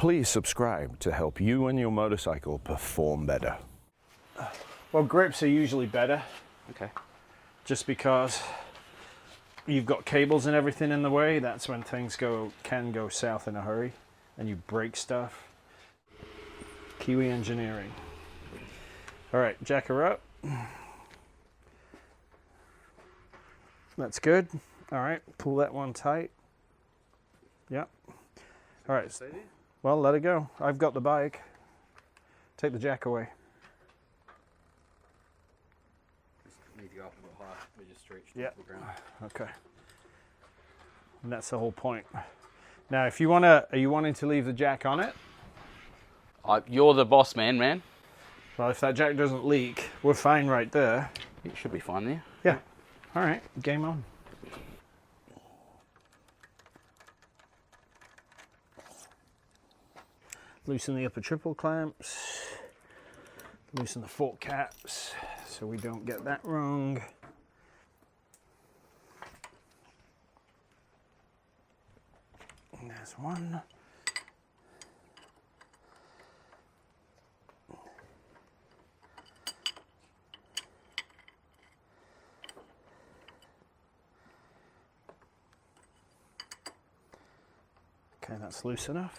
Please subscribe to help you and your motorcycle perform better. Well, grips are usually better. Okay. Just because you've got cables and everything in the way, that's when things can go south in a hurry and you break stuff. Kiwi engineering. All right, jack her up. That's good. All right, pull that one tight. Yep. All right. Well, let it go. I've got the bike. Take the jack away. Need to go up a bit higher. We just stretched Yep. the ground. Okay. And that's the whole point. Now, if you wanna, are you wanting to leave the jack on it? You're the boss man. Well, if that jack doesn't leak, we're fine right there. It should be fine there. Yeah. All right, game on. Loosen the upper triple clamps. Loosen the fork caps so we don't get that wrong. And there's one. Okay, that's loose enough.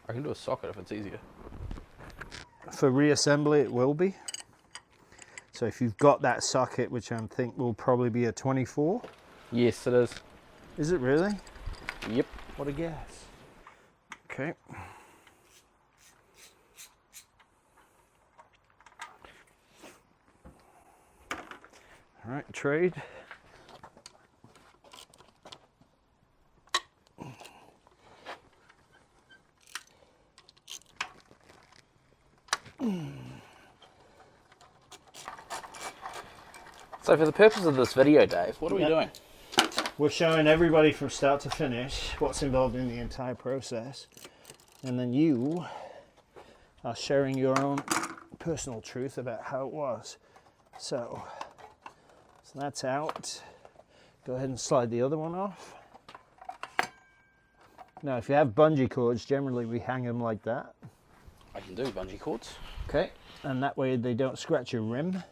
I can do a socket if it's easier. For reassembly, it will be. So if you've got that socket, which I think will probably be a 24. Yes, it is. Is it really? Yep. What a guess. Okay. All right, trade. So for the purpose of this video, Dave, what are we doing? We're showing everybody from start to finish what's involved in the entire process. And then you are sharing your own personal truth about how it was. So that's out. Go ahead and slide the other one off. Now, if you have bungee cords, generally we hang them like that. I can do bungee cords. Okay, and that way they don't scratch your rim.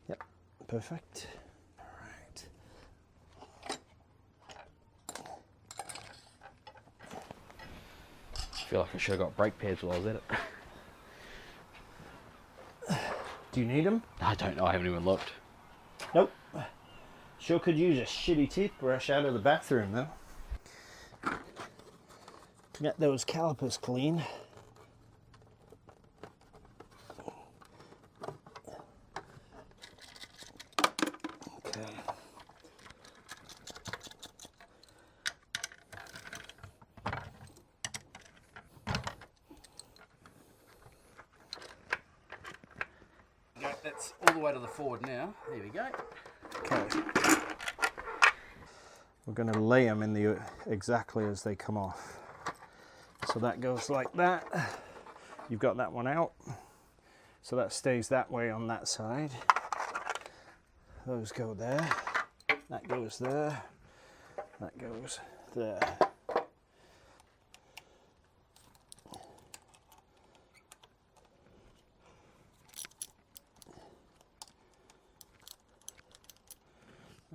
Yep, perfect. All right. I feel like I should have got brake pads while I was at it. Do you need them? I don't know, I haven't even looked. Nope. Sure could use a shitty toothbrush out of the bathroom though. Get those calipers clean. Okay. That's all the way to the forward now. There we go. Okay. We're going to lay them in the exactly as they come off. So that goes like that. You've got that one out. So that stays that way on that side. Those go there. That goes there. That goes there.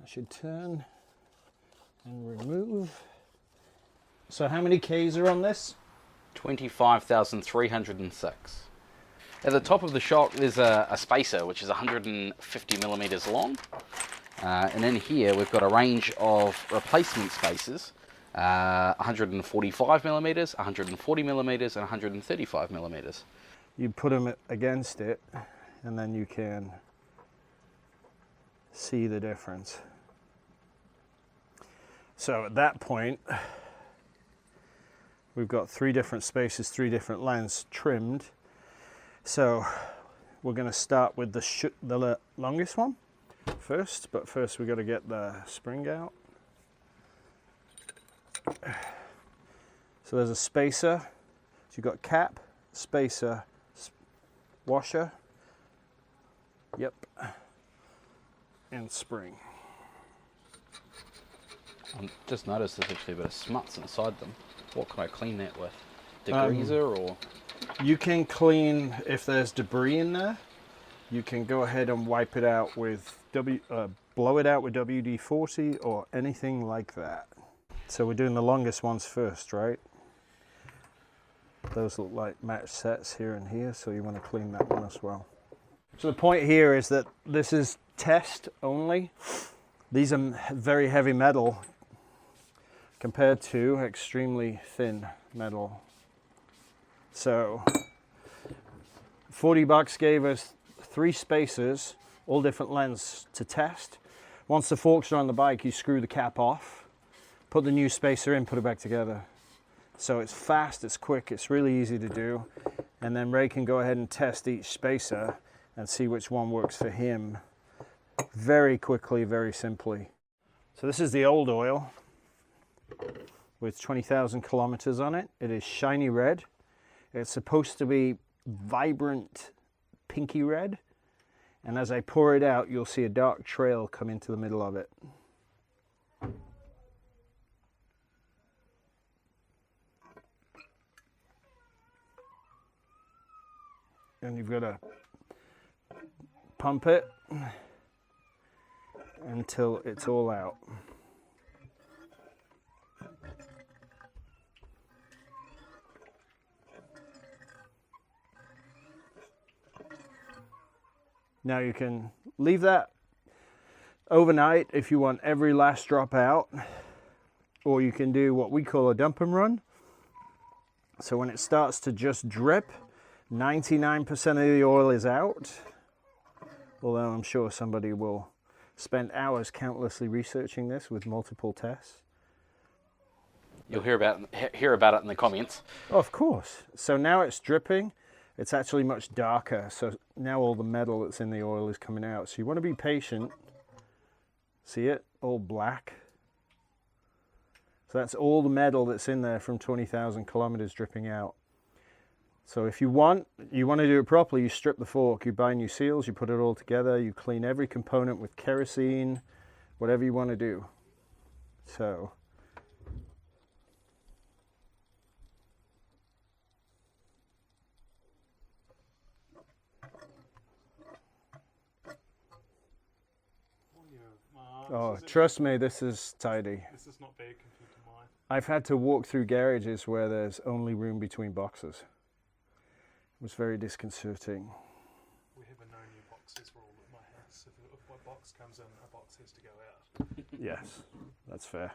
I should turn and remove. So how many Ks are on this? 25,306. At the top of the shock there's a spacer which is 150 millimeters long. And in here we've got a range of replacement spacers, 145 millimeters, 140 millimeters, and 135 millimeters. You put them against it and then you can see the difference. So at that point, we've got 3 different spaces, 3 different lengths trimmed. So we're going to start with the longest one first, but first we've got to get the spring out. So there's a spacer, so you've got cap, spacer, washer, yep, and spring. I just noticed there's actually a bit of smuts inside them. What can I clean that with? Degreaser or? You can clean, if there's debris in there, you can go ahead and wipe it out with blow it out with WD-40 or anything like that. So we're doing the longest ones first, right? Those look like match sets here and here, so you want to clean that one as well. So the point here is that this is test only. These are very heavy metal compared to extremely thin metal. So $40 gave us 3 spacers, all different lengths to test. Once the forks are on the bike, you screw the cap off, put the new spacer in, put it back together. So it's fast, it's quick, it's really easy to do. And then Ray can go ahead and test each spacer and see which one works for him very quickly, very simply. So this is the old oil with 20,000 kilometers on it. It is shiny red. It's supposed to be vibrant pinky red. And as I pour it out, you'll see a dark trail come into the middle of it. And you've got to pump it until it's all out. Now you can leave that overnight if you want every last drop out, or you can do what we call a dump and run. So when it starts to just drip, 99% of the oil is out, although I'm sure somebody will spend hours countlessly researching this with multiple tests. You'll hear about it in the comments. Oh, of course. So now it's dripping. It's actually much darker. So now all the metal that's in the oil is coming out. So you want to be patient. See it? All black. So that's all the metal that's in there from 20,000 kilometers dripping out. So if you want to do it properly, you strip the fork, you buy new seals, you put it all together, you clean every component with kerosene, whatever you want to do. So oh, trust me, this is tidy. This is not bad compared to mine. I've had to walk through garages where there's only room between boxes. It was very disconcerting. We have a no new boxes rule at my house. If my box comes in, a box has to go out. Yes, that's fair.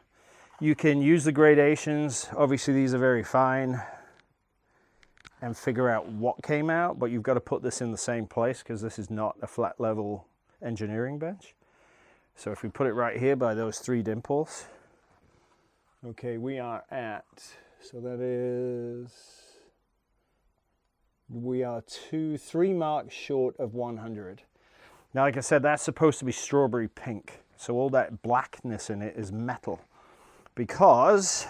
You can use the gradations. Obviously, these are very fine, and figure out what came out, but you've got to put this in the same place because this is not a flat level engineering bench. So if we put it right here by those 3 dimples, okay, we are at, so that is, we are 3 marks short of 100. Now, like I said, that's supposed to be strawberry pink. So all that blackness in it is metal, because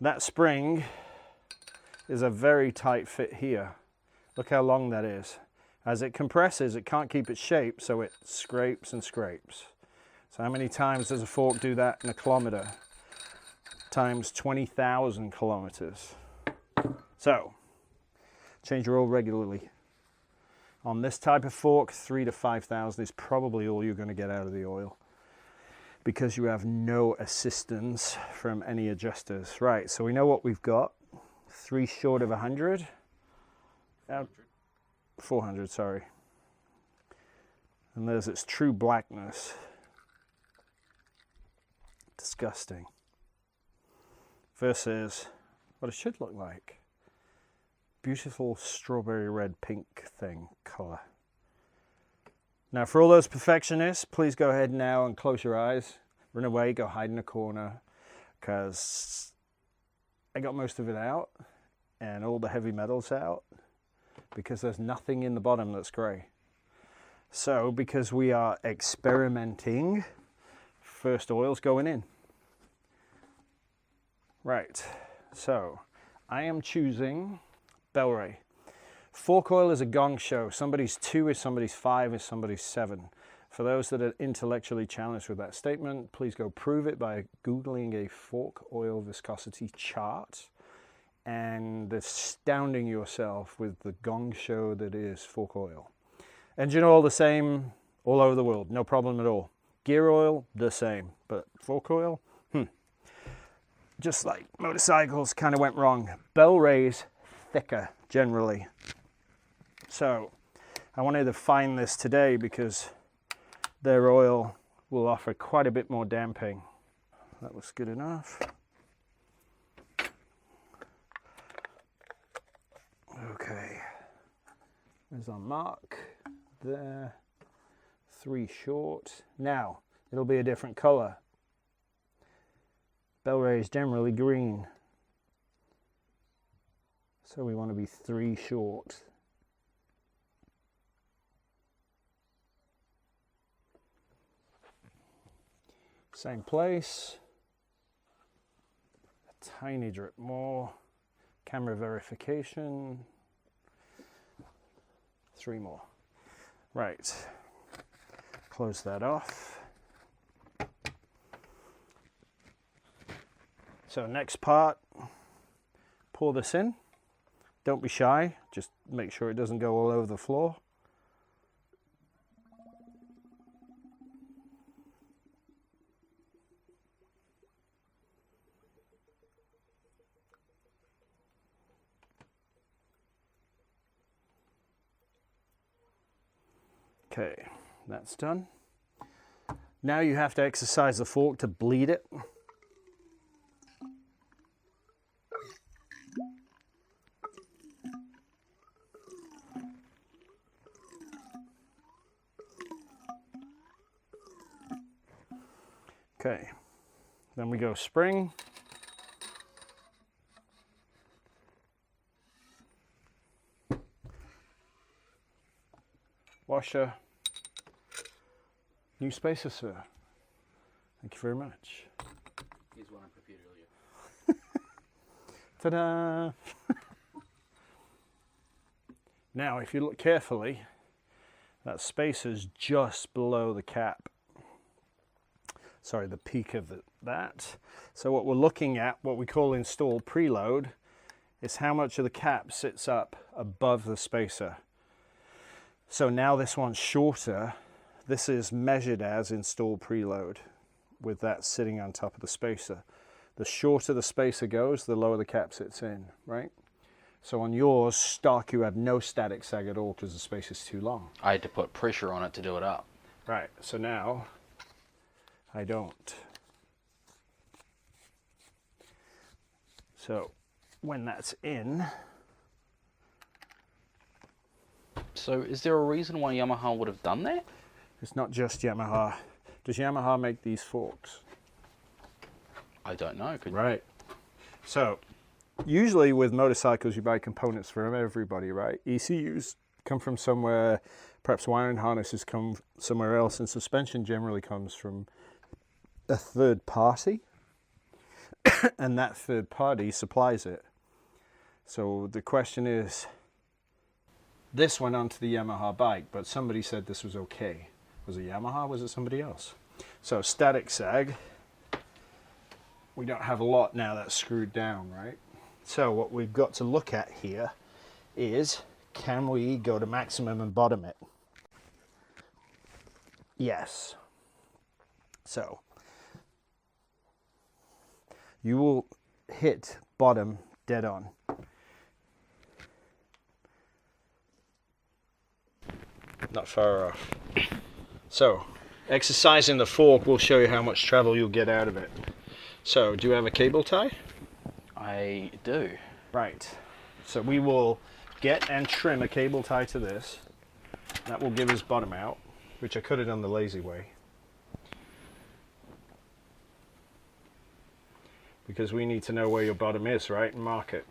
that spring is a very tight fit here. Look how long that is. As it compresses, it can't keep its shape, so it scrapes and scrapes. So how many times does a fork do that in a kilometer? Times 20,000 kilometers. So, change your oil regularly. On this type of fork, 3,000 to 5,000 is probably all you're going to get out of the oil, because you have no assistance from any adjusters. Right, so we know what we've got. 3 short of 100. 400, sorry. And there's its true blackness. Disgusting. Versus what it should look like. Beautiful strawberry red pink thing color. Now for all those perfectionists, please go ahead now and close your eyes. Run away, go hide in a corner, because I got most of it out and all the heavy metals out because there's nothing in the bottom that's grey. So because we are experimenting, first oil's going in. Right, so I am choosing Bel-Ray. Fork oil is a gong show. Somebody's 2 is somebody's 5 is somebody's 7. For those that are intellectually challenged with that statement, please go prove it by Googling a fork oil viscosity chart and astounding yourself with the gong show that is fork oil. Engine oil the same all over the world, no problem at all. Gear oil the same, but fork oil, just like motorcycles, kind of went wrong. Bel-Ray's thicker generally. So I wanted to find this today because their oil will offer quite a bit more damping. That looks good enough. Okay, there's our mark there, 3 short. Now it'll be a different color. Bel-Ray is generally green, so we want to be 3 short. Same place, a tiny drip more, camera verification, 3 more. Right, close that off. So next part, pour this in. Don't be shy, just make sure it doesn't go all over the floor. Okay, that's done. Now you have to exercise the fork to bleed it. Okay, then we go spring. Washer. New spacer, sir. Thank you very much. Here's one I prepared earlier. Ta-da! Now, if you look carefully, that spacer's just below the cap. Sorry, the peak of that. So what we're looking at, what we call install preload, is how much of the cap sits up above the spacer. So now this one's shorter. This is measured as install preload with that sitting on top of the spacer. The shorter the spacer goes, the lower the cap sits in, right? So on yours, stock, you have no static sag at all because the spacer's too long. I had to put pressure on it to do it up. Right, so now I don't. So when that's in, So is there a reason why Yamaha would have done that? it's not just Yamaha. Does Yamaha make these forks? I don't know. Right. So usually with motorcycles you buy components from everybody, right? ECUs come from somewhere, perhaps wiring harnesses come somewhere else, and suspension generally comes from a third party, and that third party supplies it. So the question is, this went onto the Yamaha bike, but somebody said this was okay. Was it Yamaha? Was it somebody else? So static sag, we don't have a lot now that's screwed down, right? So what we've got to look at here is, can we go to maximum and bottom it? Yes. So you will hit bottom dead on. Not far off. So exercising the fork will show you how much travel you'll get out of it. So do you have a cable tie? I do. Right. So we will get and trim a cable tie to this. That will give us bottom out, which I could have done the lazy way. because we need to know where your bottom is, right, and mark it,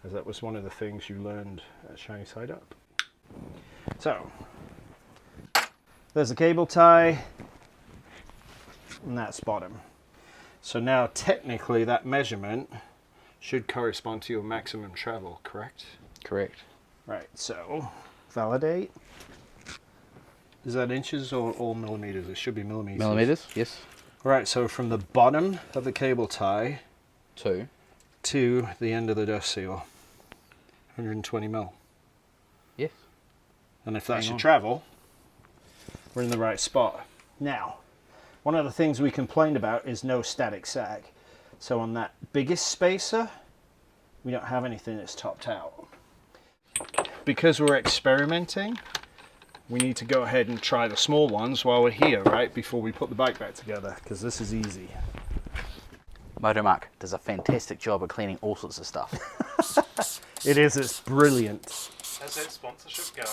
as that was one of the things you learned at Shiny Side Up. So there's the cable tie, and that's bottom. So now technically that measurement should correspond to your maximum travel, correct? Correct. Right, so validate. Is that inches or millimeters? It should be millimeters. Millimeters, yes. Right, so from the bottom of the cable tie 2 to the end of the dust seal, 120 mil. Yes. And if that's Hang your on. travel, we're in the right spot. Now, one of the things we complained about is no static sag. So on that biggest spacer, we don't have anything that's topped out. Because we're experimenting, we need to go ahead and try the small ones while we're here, right? Before we put the bike back together, because this is easy. Motomark does a fantastic job of cleaning all sorts of stuff. It is, it's brilliant. How's that sponsorship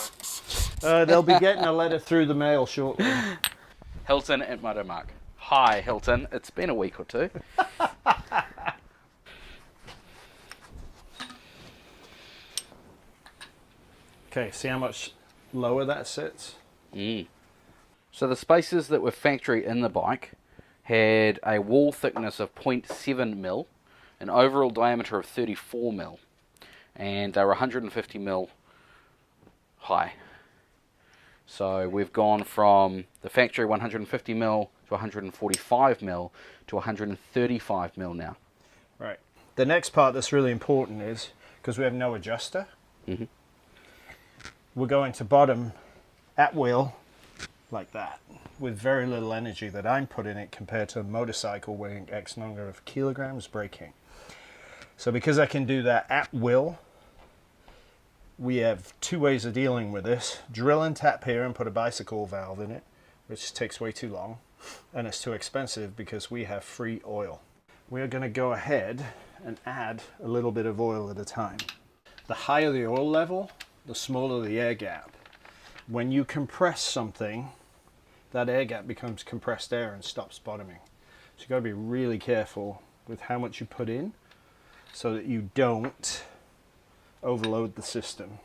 going? They'll be getting a letter through the mail shortly. Hilton at Motomark. Hi, Hilton. It's been a week or two. Okay, see how much lower that sits? So the spacers that were factory in the bike had a wall thickness of 0.7 mil, an overall diameter of 34 mil, and they were 150 mil high. So we've gone from the factory 150 mil to 145 mil to 135 mil now. Right. The next part that's really important is, because we have no adjuster, we're going to bottom at will like that, with very little energy that I'm putting in it compared to a motorcycle weighing X number of kilograms braking. So because I can do that at will, we have two ways of dealing with this. Drill and tap here and put a bicycle valve in it, which takes way too long, and it's too expensive because we have free oil. We are going to go ahead and add a little bit of oil at a time. The higher the oil level, the smaller the air gap. When you compress something, that air gap becomes compressed air and stops bottoming. So you've got to be really careful with how much you put in so that you don't overload the system.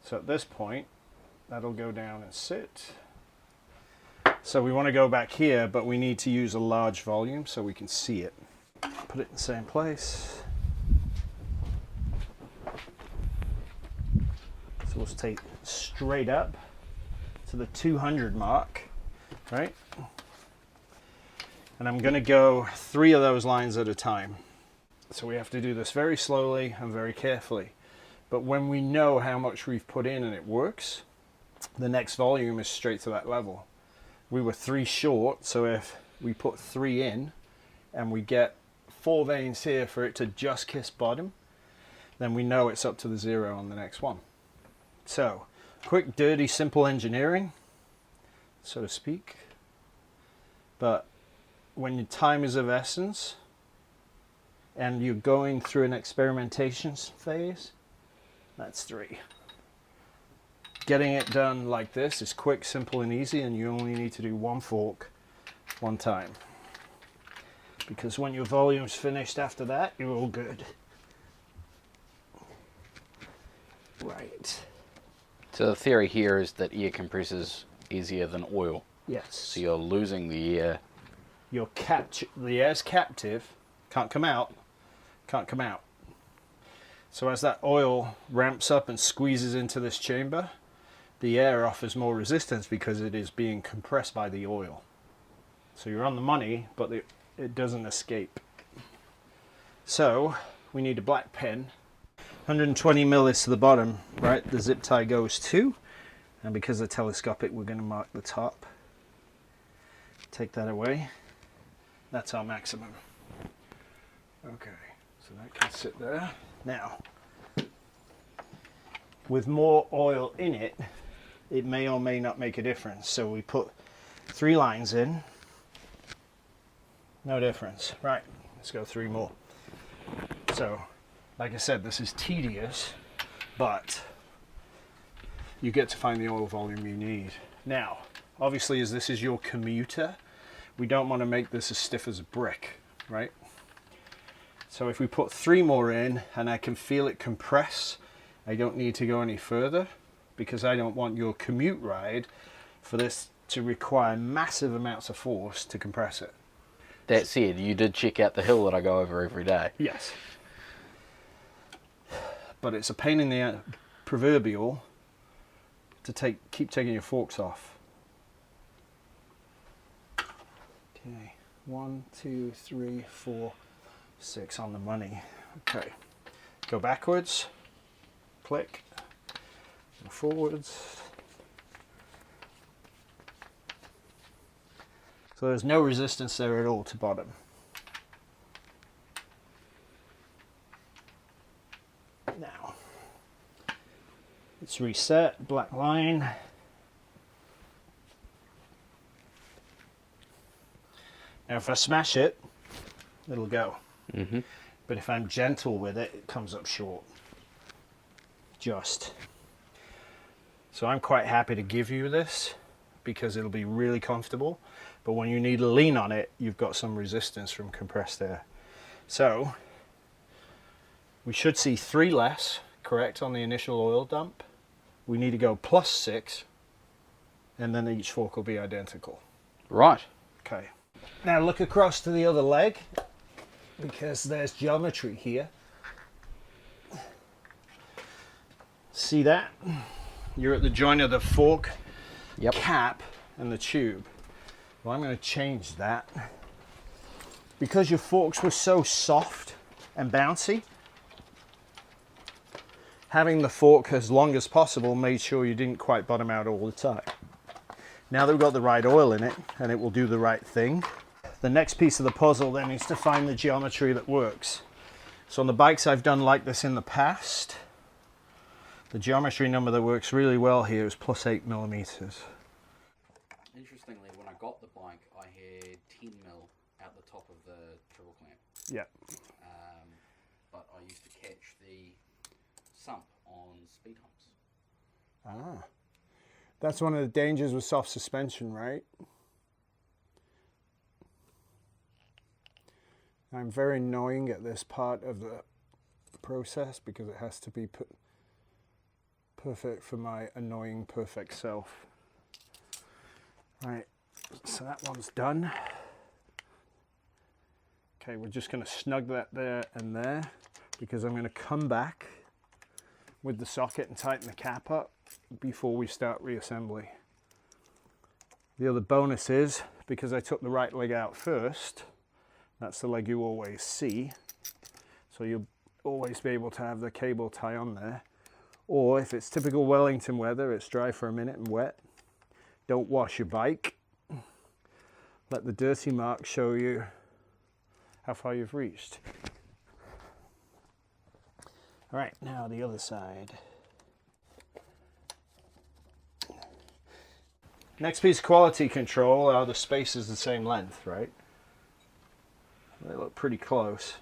So at this point, that'll go down and sit. So we want to go back here, but we need to use a large volume so we can see it. Put it in the same place. So we'll take straight up to the 200 mark, right? And I'm going to go 3 of those lines at a time. So we have to do this very slowly and very carefully. But when we know how much we've put in and it works, the next volume is straight to that level. We were 3 short, so if we put 3 in and we get 4 veins here for it to just kiss bottom, then we know it's up to the 0 on the next one. So, quick, dirty, simple engineering, so to speak. But when your time is of essence and you're going through an experimentation phase, that's 3. Getting it done like this is quick, simple, and easy, and you only need to do 1 fork, 1 time. Because when your volume's finished after that, you're all good. Right. So the theory here is that air compresses easier than oil. Yes. So you're losing the air. The air's captive, can't come out, can't come out. So as that oil ramps up and squeezes into this chamber, the air offers more resistance because it is being compressed by the oil. So you're on the money, but it doesn't escape. So we need a black pen. 120 mil is to the bottom, right? The zip tie goes to, and because they're telescopic, we're going to mark the top. Take that away. That's our maximum. Okay, so that can sit there. Now, with more oil in it, it may or may not make a difference. So we put 3 lines in. No difference. Right, let's go 3 more. So, like I said, this is tedious, but you get to find the oil volume you need. Now, obviously, as this is your commuter, we don't want to make this as stiff as a brick. right? So if we put 3 more in and I can feel it compress, I don't need to go any further, because I don't want your commute ride for this to require massive amounts of force to compress it. That said, you did check out the hill that I go over every day. Yes. But it's a pain in the proverbial to keep taking your forks off. Okay, 1, 2, 3, 4, 6 on the money. Okay, go backwards, click, go forwards. So there's no resistance there at all to bottom. Now, it's reset, black line. Now if I smash it, it'll go. Mm-hmm. But if I'm gentle with it, it comes up short. Just. So I'm quite happy to give you this because it'll be really comfortable. But when you need to lean on it, you've got some resistance from compressed air. So we should see 3 less, correct, on the initial oil dump. We need to go +6, and then each fork will be identical. Right. Okay. Now look across to the other leg, because there's geometry here. See that? You're at the joint of the fork cap and the tube. Well, I'm going to change that. Because your forks were so soft and bouncy, having the fork as long as possible made sure you didn't quite bottom out all the time. Now that we've got the right oil in it, and it will do the right thing, the next piece of the puzzle then is to find the geometry that works. So on the bikes I've done like this in the past, the geometry number that works really well here is +8 millimeters. Interestingly, when I got the bike, I had 10 mil out the top of the triple clamp. Yeah. But I used to catch the sump on speed humps. Ah. That's one of the dangers with soft suspension, right? I'm very annoying at this part of the process because it has to be perfect for my annoying perfect self. Right, so that one's done. Okay, we're just going to snug that there and there because I'm going to come back with the socket and tighten the cap up before we start reassembly. The other bonus is, because I took the right leg out first, that's the leg you always see, so you'll always be able to have the cable tie on there. Or if it's typical Wellington weather, it's dry for a minute and wet. Don't wash your bike. Let the dirty mark show you how far you've reached. All right, now the other side. Next piece of quality control are the spaces the same length, right? They look pretty close.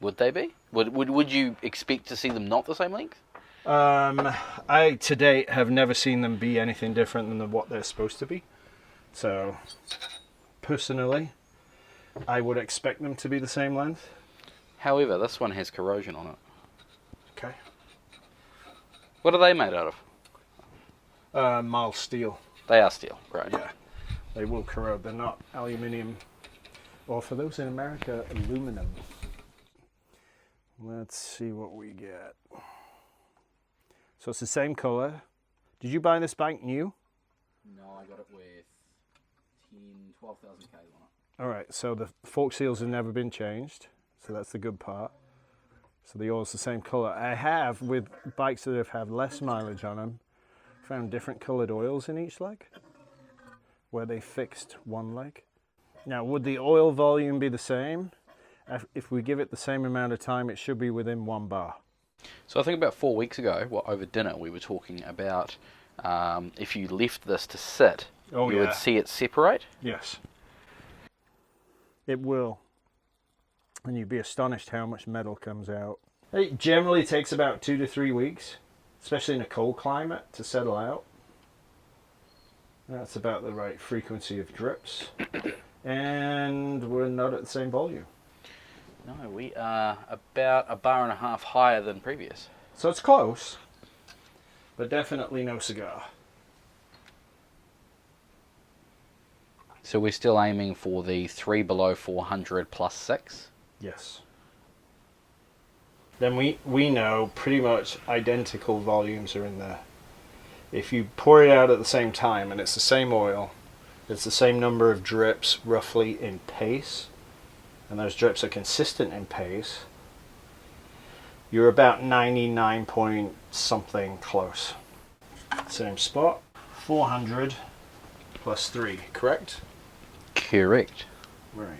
Would they be? Would you expect to see them not the same length? I to date have never seen them be anything different than what they're supposed to be. So, personally, I would expect them to be the same length. However, this one has corrosion on it. Okay. What are they made out of? Mild steel. They are steel, right? Yeah, they will corrode. They're not aluminium, or for those in America, aluminum. Let's see what we get. So it's the same color. Did you buy this bike new? No, I got it with 12,000 Ks on it. All right, so the fork seals have never been changed, so that's the good part. So the oil's the same color. I have, with bikes that have had less mileage on them, found different colored oils in each leg, where they fixed one leg. Now, would the oil volume be the same? If we give it the same amount of time, it should be within 1 bar. So I think about 4 weeks ago, over dinner, we were talking about if you left this to sit, you would see it separate. Yes. It will. And you'd be astonished how much metal comes out. It generally takes about 2 to 3 weeks, especially in a cold climate, to settle out. That's about the right frequency of drips. And we're not at the same volume. No, we are about a bar and a half higher than previous. So it's close, but definitely no cigar. So we're still aiming for the 3 below 400 plus 6. Yes. Then we know pretty much identical volumes are in there. If you pour it out at the same time and it's the same oil, it's the same number of drips roughly in pace, and those drips are consistent in pace, you're about 99 point something close. Same spot. 400 plus 3, correct? Correct. Right.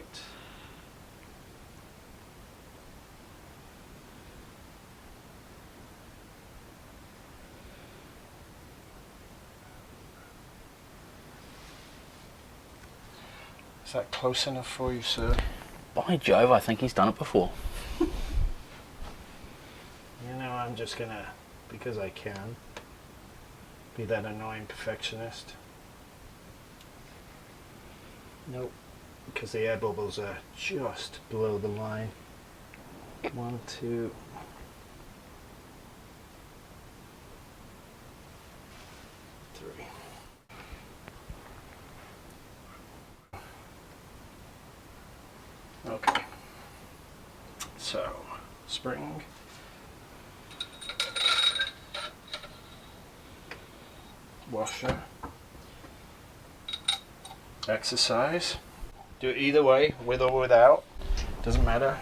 Is that close enough for you, sir? By Jove, I think he's done it before. You know, I'm just gonna, because I can, be that annoying perfectionist. Nope, because the air bubbles are just below the line. 1, 2. Three. Okay. So, spring. Washer. Exercise. Do it either way, with or without. Doesn't matter.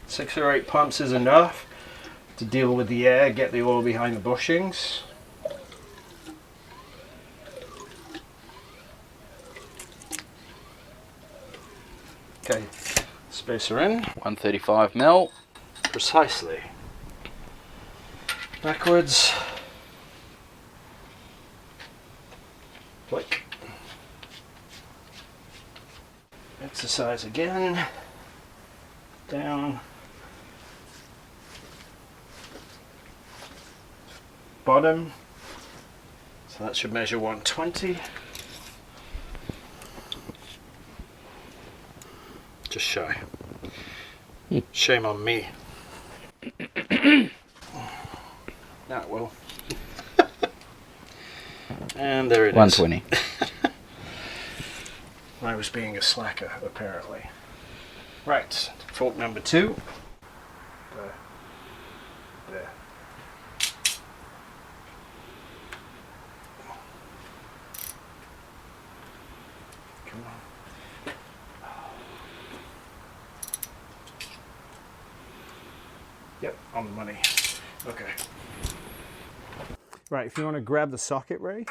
6 or 8 pumps is enough to deal with the air, get the oil behind the bushings. Okay, spacer in. 135 mil. Precisely. Backwards. Click. Exercise again. Down. Bottom. So that should measure 120. Just shy. Shame on me. That will. And there it is. 120. I was being a slacker, apparently. Right, fork number 2. There. Come on. Yep, on the money. Okay. Right, if you want to grab the socket, Ray,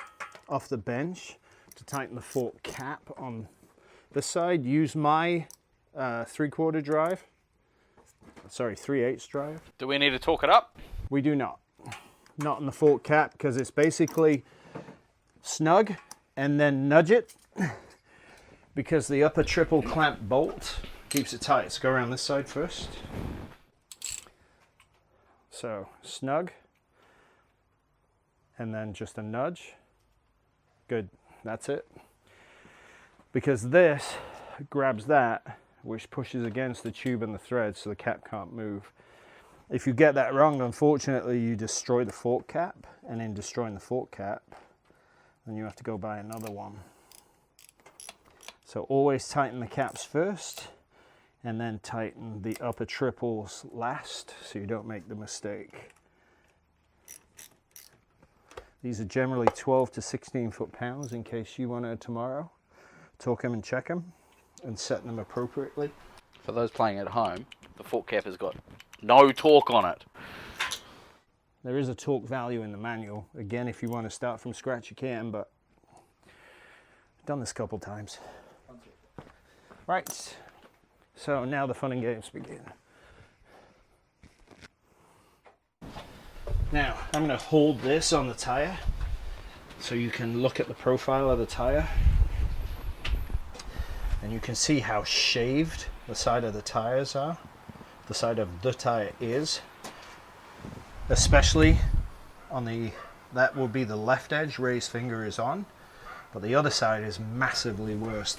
off the bench to tighten the fork cap on this side, use my 3/4 drive. Sorry, 3/8 drive. Do we need to torque it up? We do not. Not on the fork cap, because it's basically snug and then nudge it, because the upper triple clamp bolt keeps it tight. So go around this side first. So snug, and then just a nudge. Good, that's it. Because this grabs that, which pushes against the tube and the thread, so the cap can't move. If you get that wrong, unfortunately, you destroy the fork cap, and in destroying the fork cap, then you have to go buy another one. So always tighten the caps first, and then tighten the upper triples last, so you don't make the mistake. These are generally 12 to 16 foot-pounds, in case you want to tomorrow torque them and check them and set them appropriately. For those playing at home, the fork cap has got no torque on it. There is a torque value in the manual. Again, if you want to start from scratch, you can, but I've done this a couple times. Right, so now the fun and games begin. Now, I'm going to hold this on the tire so you can look at the profile of the tire, and you can see how shaved the side of the tires are. The side of the tire is, especially on the, that will be the left edge Ray's finger is on, but the other side is massively worse.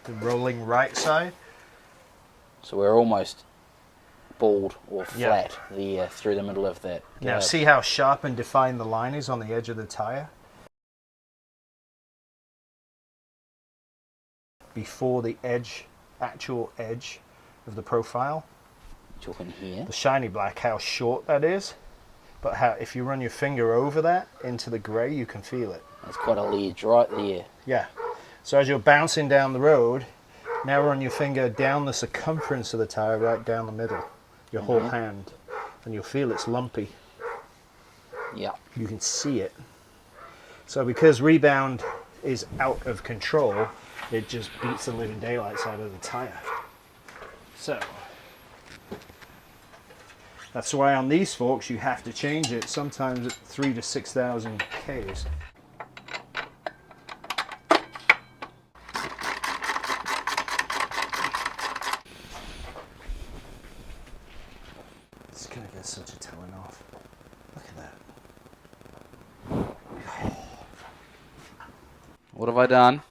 the rolling right side. So we're almost bald or Yeah. flat through the middle of that. Now gouge. see how sharp and defined the line is on the edge of the tire? Before the edge, actual edge of the profile. Talking here. The shiny black, how short that is. But how, if you run your finger over that into the grey, you can feel it. There's quite a ledge right there. Yeah. So as you're bouncing down the road, now run your finger down the circumference of the tire, right down the middle, your whole hand, and you'll feel it's lumpy. Yeah. You can see it. So because rebound is out of control, it just beats the living daylights out of the tire. So that's why on these forks you have to change it sometimes at 3,000 to 6,000 Ks. It's gonna get such a telling off. Look at that. What have I done?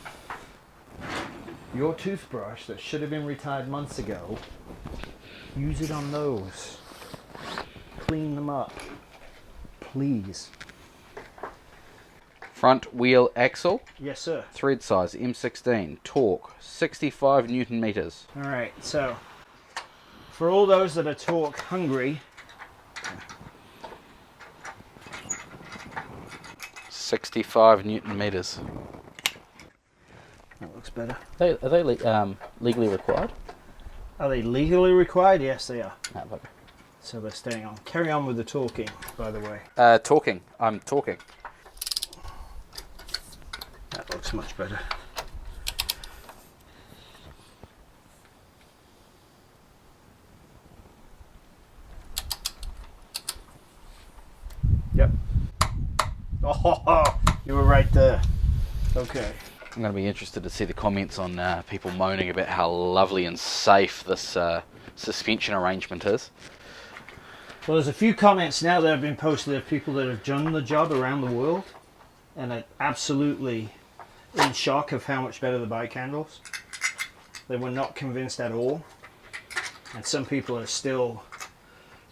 Your toothbrush that should have been retired months ago, use it on those. Clean them up, please. Front wheel axle, Yes, sir. thread size M16, torque 65 Newton meters. All right, so for all those that are torque hungry, 65 Newton meters. that looks better. Are they legally required? Are they legally required? Yes, they are. No, but, So they're staying on. Carry on with the talking, by the way. talking. I'm talking. That looks much better. Yep. Oh, you were right there. Okay. I'm going to be interested to see the comments on people moaning about how lovely and safe this suspension arrangement is. Well, there's a few comments now that have been posted of people that have done the job around the world and are absolutely in shock of how much better the bike handles. They were not convinced at all. And some people are still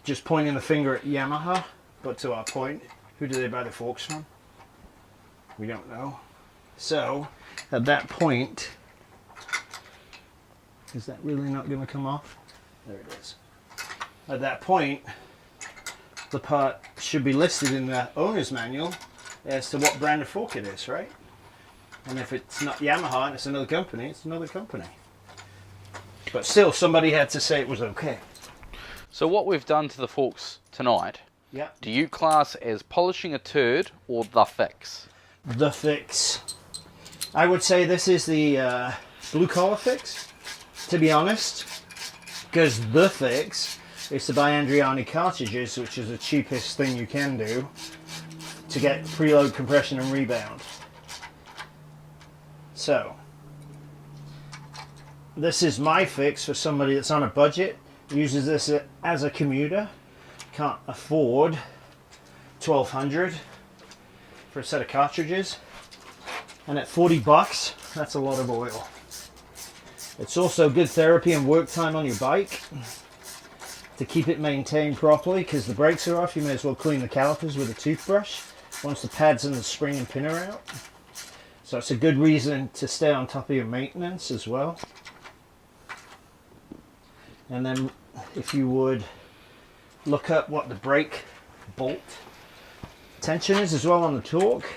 just pointing the finger at Yamaha, but to our point, who do they buy the forks from? We don't know. So, at that point, is that really not going to come off? There it is. At that point, the part should be listed in the owner's manual as to what brand of fork it is, right? And if it's not Yamaha and it's another company, it's another company. But still, somebody had to say it was okay. So what we've done to the forks tonight, Yeah. do you class as polishing a turd or the fix? The fix. I would say this is the blue collar fix, to be honest, because the fix is to buy Andriani cartridges, which is the cheapest thing you can do to get preload compression and rebound. So this is my fix for somebody that's on a budget, uses this as a commuter, can't afford $1,200 for a set of cartridges, and at 40 bucks, that's a lot of oil. It's also good therapy and work time on your bike to keep it maintained properly, because the brakes are off. You may as well clean the calipers with a toothbrush once the pads and the spring and pin are out. So it's a good reason to stay on top of your maintenance as well. And then if you would look up what the brake bolt tension is as well on the torque,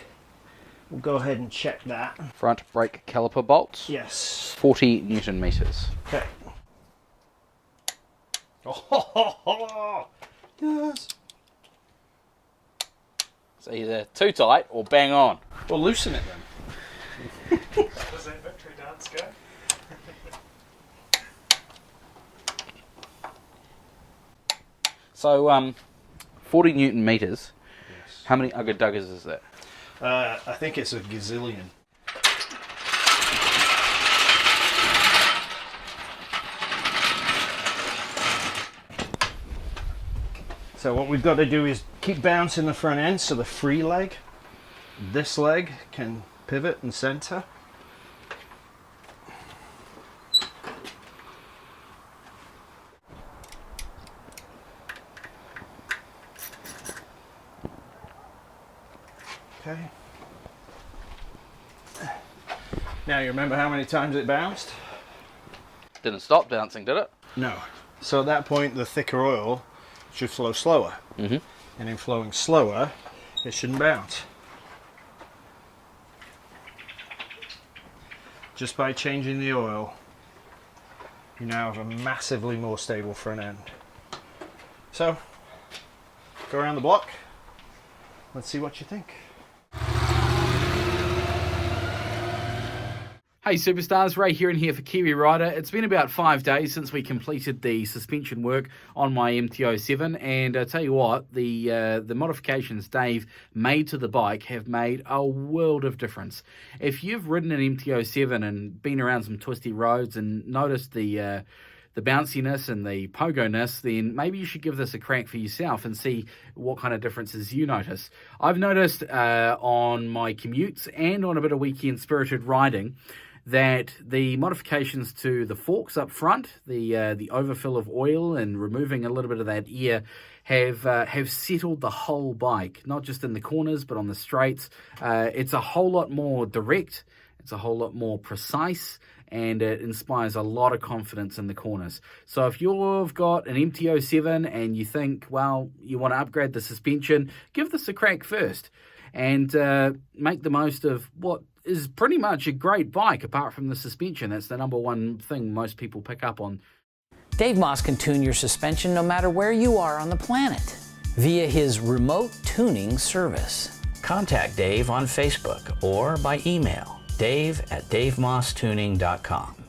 we'll go ahead and check that. Front brake caliper bolts, Yes. 40 Newton meters. Okay. Oh, yes. It's either too tight or bang on. Well, loosen it then. Does that victory dance go? So 40 Newton meters. Yes. How many ugga duggers is that? I think it's a gazillion. So what we've got to do is keep bouncing the front end so the free leg, this leg, can pivot and center. Okay. Now you remember how many times it bounced? Didn't stop bouncing, did it? No. So at that point, the thicker oil should flow slower. Mm-hmm. And in flowing slower, it shouldn't bounce. Just by changing the oil, you now have a massively more stable front end. So, go around the block. Let's see what you think. Hey superstars, Ray Heron here for Kiwi Rider. It's been about 5 days since we completed the suspension work on my MT-07, and I tell you what, the modifications Dave made to the bike have made a world of difference. If you've ridden an MT-07 and been around some twisty roads and noticed the bounciness and the pogo-ness, then maybe you should give this a crack for yourself and see what kind of differences you notice. I've noticed on my commutes and on a bit of weekend spirited riding that the modifications to the forks up front, the overfill of oil and removing a little bit of that air, have settled the whole bike, not just in the corners but on the straights. It's a whole lot more direct, it's a whole lot more precise, and it inspires a lot of confidence in the corners. So if you've got an MT-07 and you think, well, you want to upgrade the suspension, give this a crack first and make the most of what is pretty much a great bike apart from the suspension. That's the number one thing most people pick up on. Dave Moss can tune your suspension no matter where you are on the planet via his remote tuning service. Contact Dave on Facebook or by email, dave@davemosstuning.com.